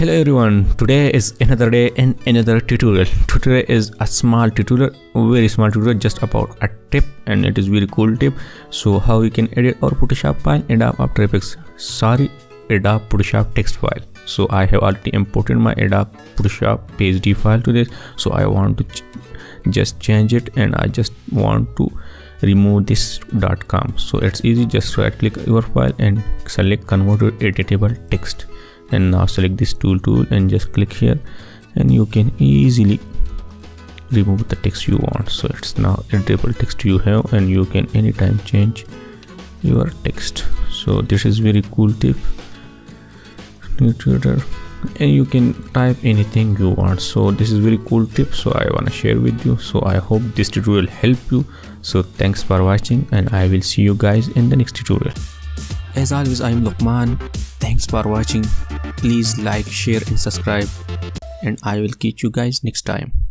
Hello everyone, today is another day and another tutorial. Today is a small tutorial, very small tutorial just about a tip, and it is very cool tip. So how you can edit our Photoshop file in Adobe After Effects. Adobe Photoshop text file. So I have already imported my Adobe Photoshop PSD file to this. So I want to just change it, and I just want to remove this .com. So it's easy, just right click your file and select convert to editable text. And now select this tool and just click here, and you can easily remove the text you want. So it's now editable text you have, and you can anytime change your text. So this is very cool tip, Tutor, and you can type anything you want. So this is very cool tip, so I want to share with you. So I hope this tutorial help you. So thanks for watching, and I will see you guys in the next tutorial. As always, I am Luqman. Thanks for watching. Please like, share and subscribe, and I will catch you guys next time.